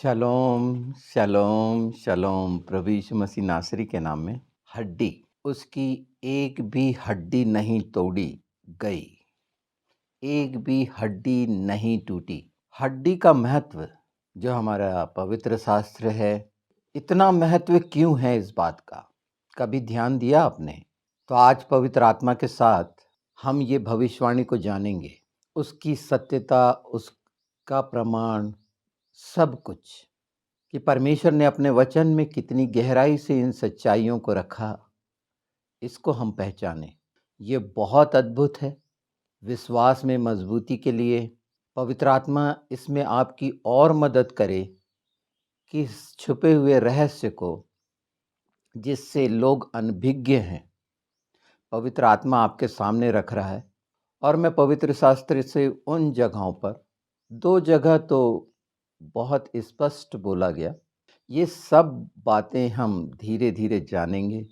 शलोम शलोम शलोम प्रभु यीशु मसीह नासरी के नाम में। हड्डी, उसकी एक भी हड्डी नहीं तोड़ी गई, एक भी हड्डी नहीं टूटी। हड्डी का महत्व जो हमारा पवित्र शास्त्र है, इतना महत्व क्यों है इस बात का कभी ध्यान दिया आपने? तो आज पवित्र आत्मा के साथ हम ये भविष्यवाणी को जानेंगे, उसकी सत्यता, उसका प्रमाण, सब कुछ, कि परमेश्वर ने अपने वचन में कितनी गहराई से इन सच्चाइयों को रखा, इसको हम पहचानें। ये बहुत अद्भुत है। विश्वास में मजबूती के लिए पवित्र आत्मा इसमें आपकी और मदद करे कि इस छुपे हुए रहस्य को, जिससे लोग अनभिज्ञ हैं, पवित्र आत्मा आपके सामने रख रहा है। और मैं पवित्र शास्त्र से उन जगहों पर, दो जगह तो बहुत स्पष्ट बोला गया, ये सब बातें हम धीरे धीरे जानेंगे।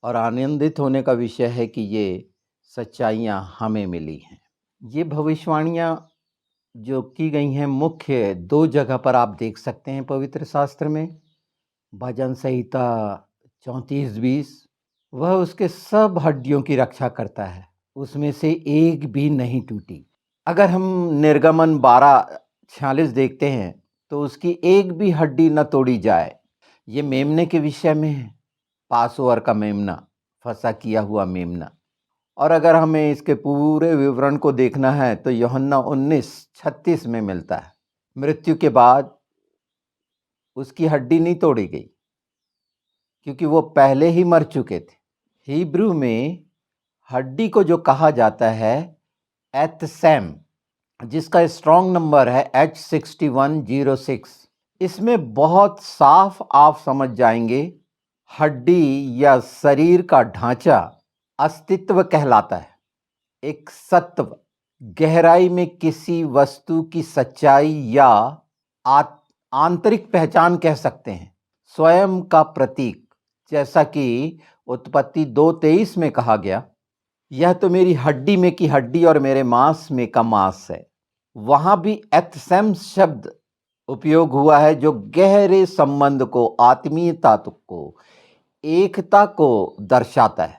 और आनंदित होने का विषय है कि ये सच्चाइयाँ हमें मिली हैं। ये भविष्यवाणियाँ जो की गई हैं, मुख्य दो जगह पर आप देख सकते हैं पवित्र शास्त्र में। भजन संहिता 34:20, वह उसके सब हड्डियों की रक्षा करता है, उसमें से एक भी नहीं टूटी। अगर हम निर्गमन 12:46 देखते हैं तो उसकी एक भी हड्डी न तोड़ी जाए। ये मेमने के विषय में है, पासओवर का मेमना, फसा किया हुआ मेमना। और अगर हमें इसके पूरे विवरण को देखना है तो यूहन्ना 19:36 में मिलता है। मृत्यु के बाद उसकी हड्डी नहीं तोड़ी गई, क्योंकि वो पहले ही मर चुके थे। हिब्रू में हड्डी को जो कहा जाता है एतसेम, जिसका स्ट्रॉन्ग नंबर है H6106, इसमें बहुत साफ आप समझ जाएंगे, हड्डी या शरीर का ढांचा अस्तित्व कहलाता है, एक सत्व, गहराई में किसी वस्तु की सच्चाई या आंतरिक पहचान कह सकते हैं, स्वयं का प्रतीक। जैसा कि उत्पत्ति 2:23 में कहा गया, यह तो मेरी हड्डी में की हड्डी और मेरे मांस में का मांस है। वहां भी एतसेम शब्द उपयोग हुआ है, जो गहरे संबंध को, आत्मीयता को, एकता को दर्शाता है।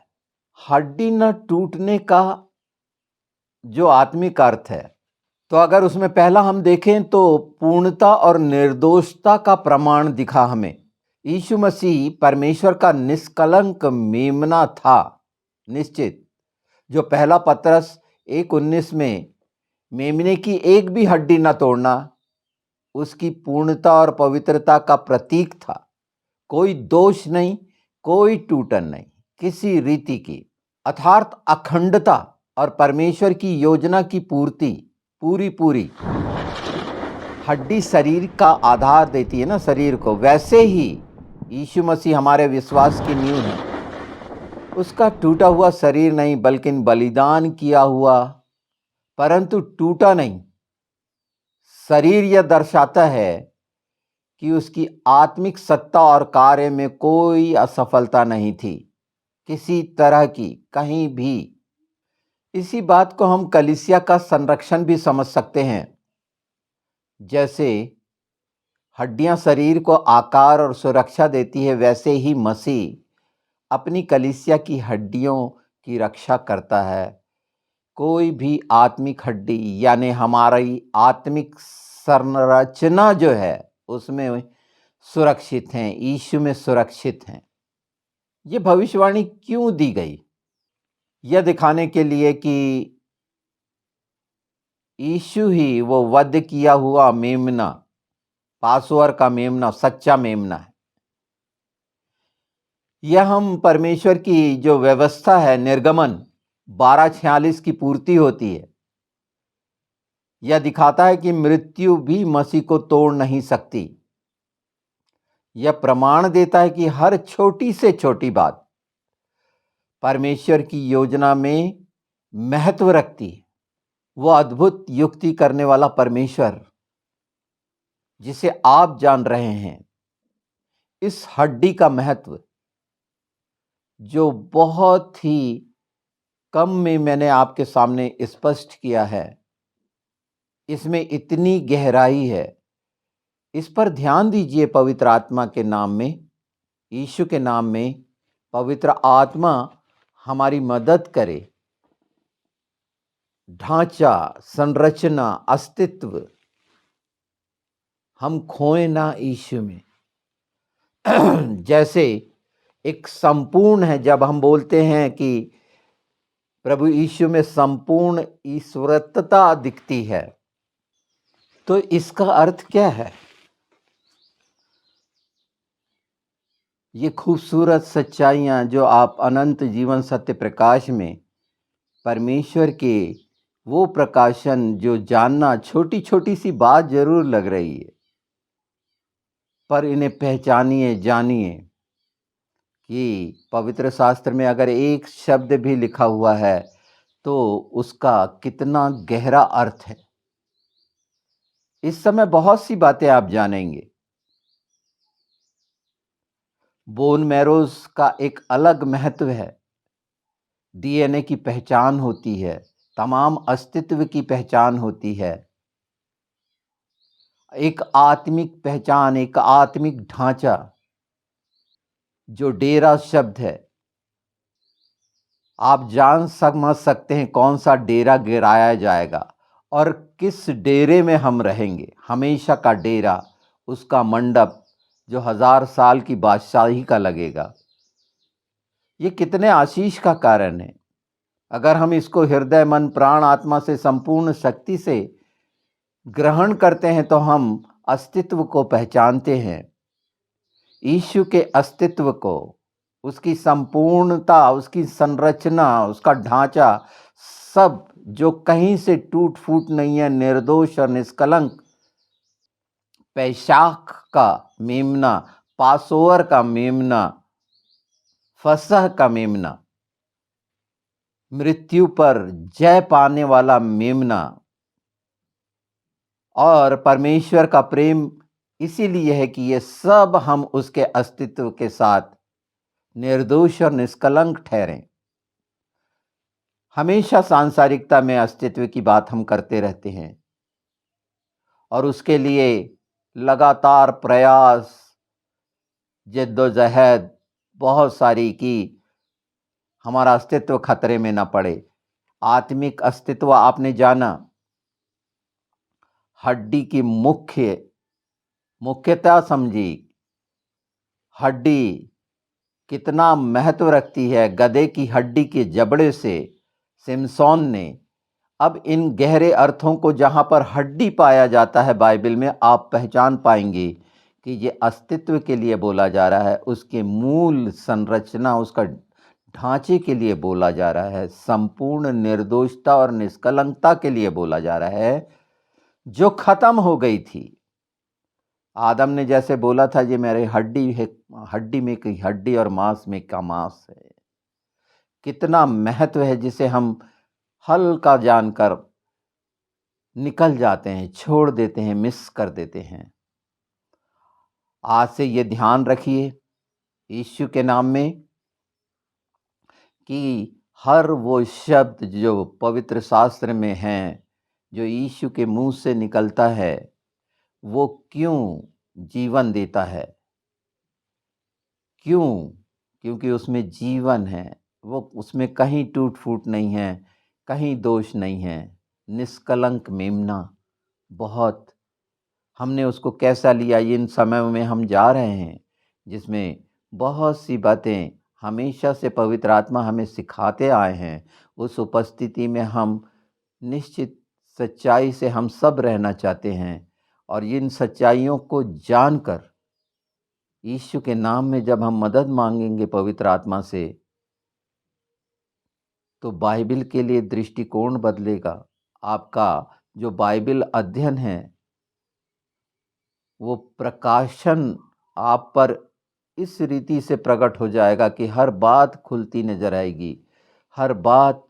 हड्डी न टूटने का जो आत्मिक अर्थ है, तो अगर उसमें पहला हम देखें तो पूर्णता और निर्दोषता का प्रमाण दिखा हमें। यीशु मसीह परमेश्वर का निष्कलंक मेमना था, निश्चित। जो पहला पतरस 1:19 में मेमने की एक भी हड्डी न तोड़ना उसकी पूर्णता और पवित्रता का प्रतीक था। कोई दोष नहीं, कोई टूटन नहीं, किसी रीति की, अर्थात अखंडता और परमेश्वर की योजना की पूर्ति पूरी। हड्डी शरीर का आधार देती है ना, शरीर को। वैसे ही यीशु मसीह हमारे विश्वास की नींव है। उसका टूटा हुआ शरीर नहीं, बल्कि बलिदान किया हुआ, परंतु टूटा नहीं शरीर, यह दर्शाता है कि उसकी आत्मिक सत्ता और कार्य में कोई असफलता नहीं थी, किसी तरह की, कहीं भी। इसी बात को हम कलीसिया का संरक्षण भी समझ सकते हैं। जैसे हड्डियां शरीर को आकार और सुरक्षा देती है, वैसे ही मसीह अपनी कलीसिया की हड्डियों की रक्षा करता है। कोई भी आत्मिक हड्डी, यानी हमारी आत्मिक संरचना जो है, उसमें सुरक्षित हैं, यीशु में सुरक्षित हैं। ये भविष्यवाणी क्यों दी गई? यह दिखाने के लिए कि यीशु ही वो वध किया हुआ मेमना, पासोवर का मेमना, सच्चा मेमना है। यह हम परमेश्वर की जो व्यवस्था है, निर्गमन 12:46 की पूर्ति होती है। यह दिखाता है कि मृत्यु भी मसीह को तोड़ नहीं सकती। यह प्रमाण देता है कि हर छोटी से छोटी बात परमेश्वर की योजना में महत्व रखती है। वह अद्भुत युक्ति करने वाला परमेश्वर, जिसे आप जान रहे हैं, इस हड्डी का महत्व जो बहुत ही कम में मैंने आपके सामने स्पष्ट किया है, इसमें इतनी गहराई है इस पर ध्यान दीजिए पवित्र आत्मा के नाम में, यीशु के नाम में। पवित्र आत्मा हमारी मदद करे। ढांचा, संरचना, अस्तित्व हम खोए ना यीशु में। जैसे एक संपूर्ण है, जब हम बोलते हैं कि प्रभु यीशु में संपूर्ण ईश्वरत्वता दिखती है, तो इसका अर्थ क्या है? ये खूबसूरत सच्चाइयाँ जो आप अनंत जीवन सत्य प्रकाश में परमेश्वर के वो प्रकाशन जो जानना छोटी छोटी सी बात जरूर लग रही है, पर इन्हें पहचानिए, जानिए कि पवित्र शास्त्र में अगर एक शब्द भी लिखा हुआ है तो उसका कितना गहरा अर्थ है। इस समय बहुत सी बातें आप जानेंगे। बोन मैरोज का एक अलग महत्व है। डीएनए की पहचान होती है, तमाम अस्तित्व की पहचान होती है, एक आत्मिक पहचान, एक आत्मिक ढांचा। जो डेरा शब्द है, आप जान समझ सकते हैं कौन सा डेरा गिराया जाएगा और किस डेरे में हम रहेंगे। हमेशा का डेरा, उसका मंडप जो 1000 साल की बादशाही का लगेगा। ये कितने आशीष का कारण है। अगर हम इसको हृदय, मन, प्राण, आत्मा से संपूर्ण शक्ति से ग्रहण करते हैं तो हम अस्तित्व को पहचानते हैं, यीशु के अस्तित्व को, उसकी संपूर्णता, उसकी संरचना, उसका ढांचा, सब जो कहीं से टूट फूट नहीं है, निर्दोष और निष्कलंक। पैशाख का मेमना, पासोवर का मेमना, फसह का मेमना, मृत्यु पर जय पाने वाला मेमना। और परमेश्वर का प्रेम इसीलिए है कि ये सब हम उसके अस्तित्व के साथ निर्दोष और निष्कलंक ठहरें। हमेशा सांसारिकता में अस्तित्व की बात हम करते रहते हैं और उसके लिए लगातार प्रयास, जद्दोजहद बहुत सारी की हमारा अस्तित्व खतरे में ना पड़े। आत्मिक अस्तित्व आपने जाना, हड्डी की मुख्यता समझी। हड्डी कितना महत्व रखती है। गधे की हड्डी के जबड़े से सिमसोन ने, अब इन गहरे अर्थों को जहां पर हड्डी पाया जाता है बाइबल में, आप पहचान पाएंगे कि ये अस्तित्व के लिए बोला जा रहा है, उसके मूल संरचना, उसका ढांचे के लिए बोला जा रहा है, संपूर्ण निर्दोषता और निष्कलंकता के लिए बोला जा रहा है, जो खत्म हो गई थी। आदम ने जैसे बोला था, ये मेरे हड्डी है, हड्डी में की हड्डी और मांस में का मांस है। कितना महत्व है जिसे हम हल्का जानकर निकल जाते हैं, छोड़ देते हैं, मिस कर देते हैं। आज से ये ध्यान रखिए यीशु के नाम में कि हर वो शब्द जो पवित्र शास्त्र में हैं, जो यीशु के मुंह से निकलता है, वो क्यों जीवन देता है। क्यों? क्योंकि उसमें जीवन है। वो उसमें कहीं टूट फूट नहीं है, कहीं दोष नहीं है। निष्कलंक मेमना। बहुत हमने उसको कैसा लिया, इन समयों में हम जा रहे हैं जिसमें बहुत सी बातें हमेशा से पवित्र आत्मा हमें सिखाते आए हैं। उस उपस्थिति में हम निश्चित सच्चाई से हम सब रहना चाहते हैं और इन सच्चाइयों को जानकर यीशु के नाम में जब हम मदद मांगेंगे पवित्र आत्मा से, तो बाइबल के लिए दृष्टिकोण बदलेगा। आपका जो बाइबल अध्ययन है, वो प्रकाशन आप पर इस रीति से प्रकट हो जाएगा कि हर बात खुलती नजर आएगी, हर बात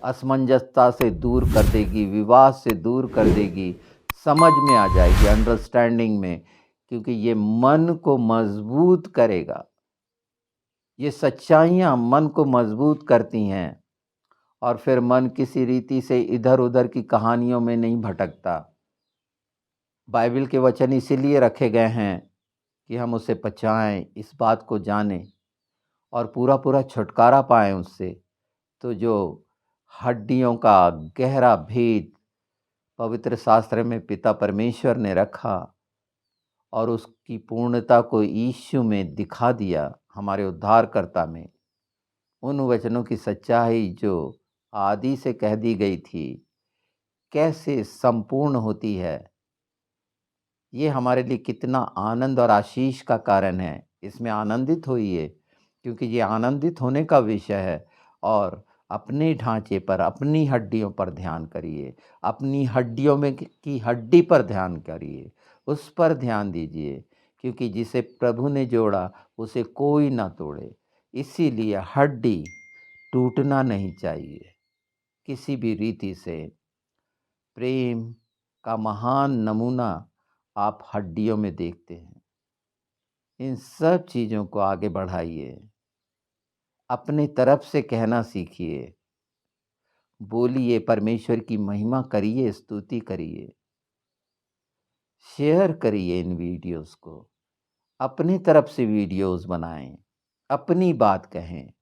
असमंजसता से दूर कर देगी, विवाद से दूर कर देगी, समझ में आ जाएगी, अंडरस्टैंडिंग में, क्योंकि ये मन को मजबूत करेगा। ये सच्चाइयाँ मन को मजबूत करती हैं और फिर मन किसी रीति से इधर उधर की कहानियों में नहीं भटकता। बाइबल के वचन इसीलिए रखे गए हैं कि हम उसे पचाएं, इस बात को जानें और पूरा छुटकारा पाएं उससे। तो जो हड्डियों का गहरा भेद पवित्र शास्त्र में पिता परमेश्वर ने रखा और उसकी पूर्णता को यीशु में दिखा दिया, हमारे उद्धारकर्ता में, उन वचनों की सच्चाई जो आदि से कह दी गई थी कैसे संपूर्ण होती है, ये हमारे लिए कितना आनंद और आशीष का कारण है। इसमें आनंदित होइए, क्योंकि ये आनंदित होने का विषय है। और अपने ढांचे पर, अपनी हड्डियों पर ध्यान करिए, अपनी हड्डियों में की हड्डी पर ध्यान करिए, उस पर ध्यान दीजिए, क्योंकि जिसे प्रभु ने जोड़ा उसे कोई ना तोड़े। इसीलिए हड्डी टूटना नहीं चाहिए किसी भी रीति से। प्रेम का महान नमूना आप हड्डियों में देखते हैं। इन सब चीज़ों को आगे बढ़ाइए, अपने तरफ से कहना सीखिए, बोलिए, परमेश्वर की महिमा करिए, स्तुति करिए, शेयर करिए इन वीडियोस को, अपनी तरफ से वीडियोस बनाएं, अपनी बात कहें।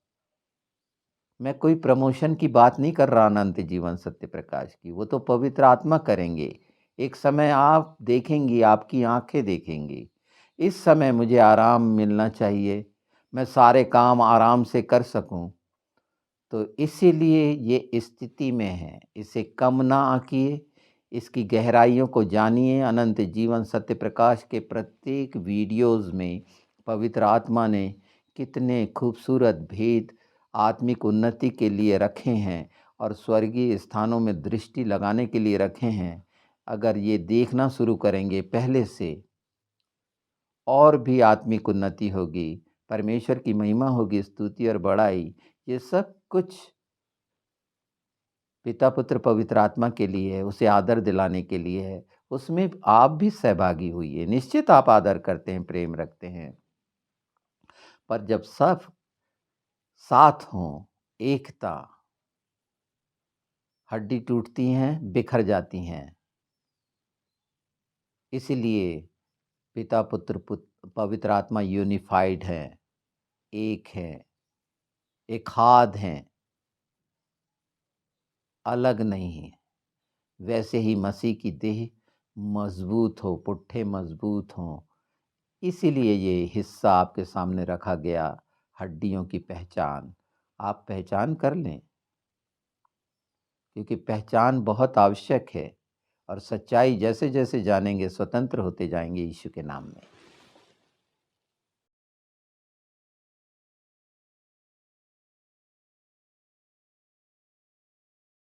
मैं कोई प्रमोशन की बात नहीं कर रहा अनंत जीवन सत्य प्रकाश की, वो तो पवित्र आत्मा करेंगे। एक समय आप देखेंगी, आपकी आंखें देखेंगी। इस समय मुझे आराम मिलना चाहिए, मैं सारे काम आराम से कर सकूं, तो इसीलिए ये स्थिति में है। इसे कम ना आंकिए, इसकी गहराइयों को जानिए। अनंत जीवन सत्य प्रकाश के प्रत्येक वीडियोस में पवित्र आत्मा ने कितने खूबसूरत भेद आत्मिक उन्नति के लिए रखे हैं और स्वर्गीय स्थानों में दृष्टि लगाने के लिए रखे हैं। अगर ये देखना शुरू करेंगे पहले से, और भी आत्मिक उन्नति होगी, परमेश्वर की महिमा होगी, स्तुति और बड़ाई, ये सब कुछ पिता पुत्र पवित्र आत्मा के लिए है, उसे आदर दिलाने के लिए है। उसमें आप भी सहभागी हुई। निश्चित आप आदर करते हैं, प्रेम रखते हैं, पर जब सब साथ हों, एकता, हड्डी टूटती हैं, बिखर जाती हैं। इसलिए पिता पुत्र पवित्र आत्मा यूनिफाइड है, एक है, एकाद हैं, अलग नहीं है। वैसे ही मसीह की देह मजबूत हो, पुट्ठे मजबूत हों। इसीलिए ये हिस्सा आपके सामने रखा गया, हड्डियों की पहचान। आप पहचान कर लें, क्योंकि पहचान बहुत आवश्यक है। और सच्चाई जैसे जैसे जानेंगे, स्वतंत्र होते जाएंगे यीशु के नाम में।